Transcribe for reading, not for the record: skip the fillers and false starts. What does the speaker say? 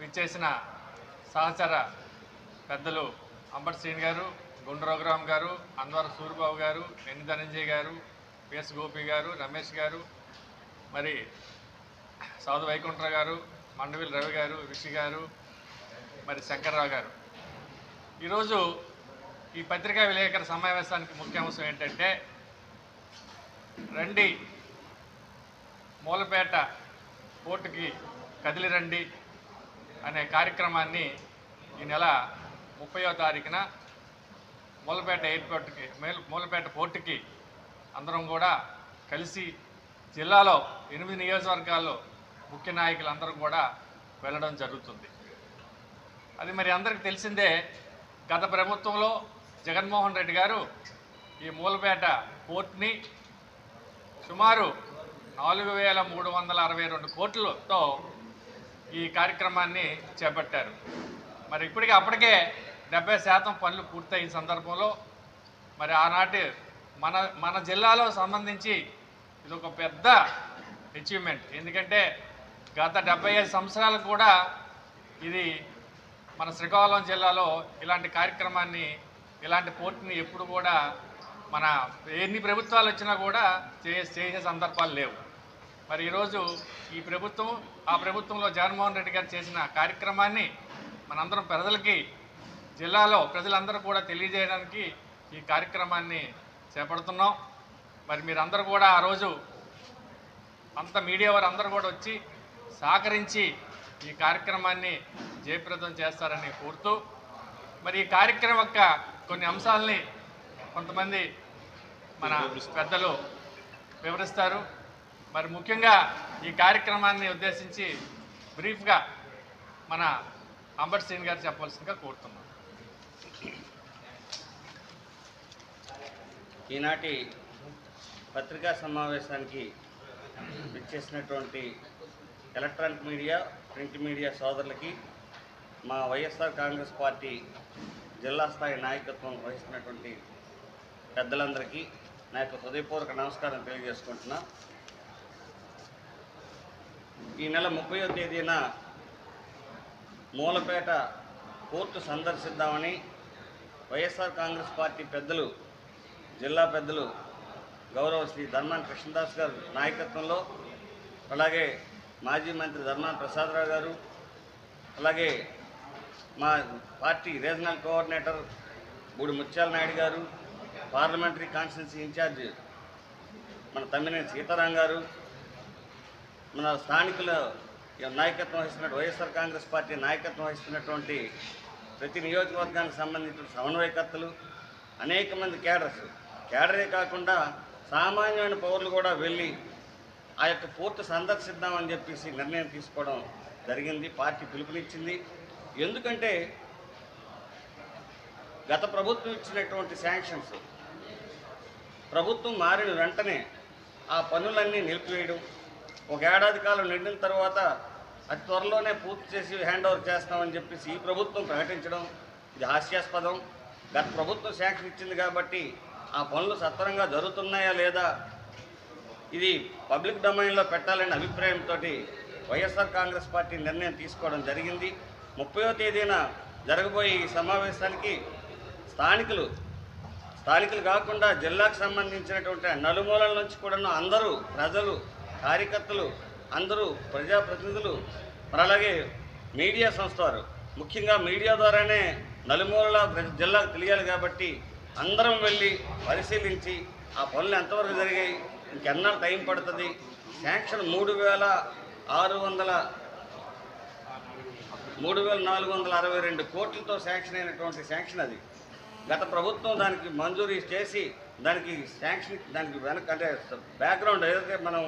విచ్చేసిన సహచర పెద్దలు అంబటి శ్రీని గారు, గుండు రఘురామ్ గారు, అన్వర్ సూరిబాబు గారు, ఎన్ని ధనంజయ్ గారు, పిఎస్ గోపి గారు, రమేష్ గారు, మరి సౌద వైకుంఠరావు గారు, మండవిల్ రవి గారు, రిషి గారు, మరి శంకర్రావు గారు. ఈరోజు ఈ పత్రికా విలేకరుల సమావేశానికి ముఖ్య అంశం ఏంటంటే, రండి మూలపేట పోర్టుకి కదిలి రండి అనే కార్యక్రమాన్ని ఈ నెల 30వ తారీఖున మూలపేట పోర్టుకి అందరం కూడా కలిసి జిల్లాలో 8 నియోజకవర్గాల్లో ముఖ్య నాయకులందరూ కూడా వెళ్ళడం జరుగుతుంది. అది మరి అందరికీ తెలిసిందే. గత ప్రభుత్వంలో జగన్మోహన్ రెడ్డి గారు ఈ మూలపేట పోర్ట్ని సుమారు 4,362 కోట్లతో ఈ కార్యక్రమాన్ని చేపట్టారు. మరి అప్పటికే 70% పనులు పూర్తయిన సందర్భంలో మరి ఆనాటి మన జిల్లాలో సంబంధించి ఇది ఒక పెద్ద అచీవ్మెంట్. ఎందుకంటే గత 75 సంవత్సరాలకు కూడా ఇది మన శ్రీకాకుళం జిల్లాలో ఇలాంటి కార్యక్రమాన్ని, ఇలాంటి పోర్టుని ఎప్పుడు కూడా మన ఎన్ని ప్రభుత్వాలు వచ్చినా కూడా చేసే సందర్భాలు లేవు. మరి ఈరోజు ఈ ప్రభుత్వం, ఆ ప్రభుత్వంలో జగన్మోహన్ రెడ్డి గారు చేసిన కార్యక్రమాన్ని మనందరం ప్రజలకి, జిల్లాలో ప్రజలందరూ కూడా తెలియజేయడానికి ఈ కార్యక్రమాన్ని చేపడుతున్నాం. మరి మీరందరూ కూడా ఆ రోజు అంత మీడియా వారు అందరూ కూడా వచ్చి సహకరించి ఈ కార్యక్రమాన్ని జయప్రదం చేస్తారని కోరుతూ, మరి ఈ కార్యక్రమం యొక్క కొన్ని అంశాలని కొంతమంది మన పెద్దలు వివరిస్తారు. మరి ముఖ్యంగా ఈ కార్యక్రమాన్ని ఉద్దేశించి బ్రీఫ్గా మన అంబటి శ్రీని గారు చెప్పవలసిందిగా కోరుతున్నాం. ఈనాటి పత్రికా సమావేశానికి విచ్చేసినటువంటి ఎలక్ట్రానిక్ మీడియా, ప్రింట్ మీడియా సోదరులకి, మా వైఎస్ఆర్ కాంగ్రెస్ పార్టీ జిల్లా స్థాయి నాయకత్వం వహిస్తున్నటువంటి పెద్దలందరికీ నా యొక్క హృదయపూర్వక నమస్కారం తెలియజేసుకుంటున్నా. ఈ నెల 30వ తేదీన మూలపేట పోర్టు సందర్శిద్దామని వైఎస్ఆర్ కాంగ్రెస్ పార్టీ పెద్దలు, జిల్లా పెద్దలు గౌరవ శ్రీ ధర్మాన కృష్ణదాస్ గారు నాయకత్వంలో, అలాగే మాజీ మంత్రి ధర్మాన ప్రసాదరావు గారు, అలాగే మా పార్టీ రీజనల్ కోఆర్డినేటర్ బూడి ముత్యాల నాయుడు గారు, పార్లమెంటరీ కాన్స్టిట్యున్సీ ఇన్ఛార్జ్ మన తమ్మినేని సీతారాం గారు, మన స్థానికుల నాయకత్వం వహిస్తున్నటువంటి వైఎస్ఆర్ కాంగ్రెస్ పార్టీ నాయకత్వం వహిస్తున్నటువంటి ప్రతి నియోజకవర్గానికి సంబంధించిన సమన్వయకర్తలు, అనేక మంది క్యాడరే కాకుండా సామాన్యమైన పౌరులు కూడా వెళ్ళి ఆ యొక్క పోర్టు సందర్శిద్దామని చెప్పేసి నిర్ణయం తీసుకోవడం జరిగింది. పార్టీ పిలుపునిచ్చింది. ఎందుకంటే గత ప్రభుత్వం ఇచ్చినటువంటి శాంక్షన్స్ ప్రభుత్వం మారిన వెంటనే ఆ పనులన్నీ నిలిపివేయడం, ఒక ఏడాది కాలం నిండిన తర్వాత అతి త్వరలోనే పూర్తి చేసి హ్యాండ్ ఓవర్ చేస్తామని చెప్పేసి ఈ ప్రభుత్వం ప్రకటించడం ఇది హాస్యాస్పదం. గత ప్రభుత్వం శాంక్షన్ ఇచ్చింది కాబట్టి ఆ పనులు సత్వరంగా జరుగుతున్నాయా లేదా ఇది పబ్లిక్ డొమైన్లో పెట్టాలనే అభిప్రాయంతో వైఎస్ఆర్ కాంగ్రెస్ పార్టీ నిర్ణయం తీసుకోవడం జరిగింది. 30వ తేదీన జరగబోయే ఈ సమావేశానికి స్థానికులు కాకుండా జిల్లాకు సంబంధించినటువంటి నలుమూలల నుంచి కూడా అందరూ ప్రజలు, కార్యకర్తలు, అందరూ ప్రజాప్రతినిధులు, అలాగే మీడియా సంస్థ వారు, ముఖ్యంగా మీడియా ద్వారానే నలుమూలల జిల్లాకు తెలియాలి కాబట్టి అందరం వెళ్ళి పరిశీలించి ఆ పనులు ఎంతవరకు జరిగాయి, ఇంకెన్నాళ్ళు టైం పడుతుంది, శాంక్షన్ 3,462 కోట్లతో శాంక్షన్ అయినటువంటి శాంక్షన్ అది. గత ప్రభుత్వం దానికి మంజూరీ చేసి దానికి వెనక అంటే బ్యాక్గ్రౌండ్ ఏదైతే మనం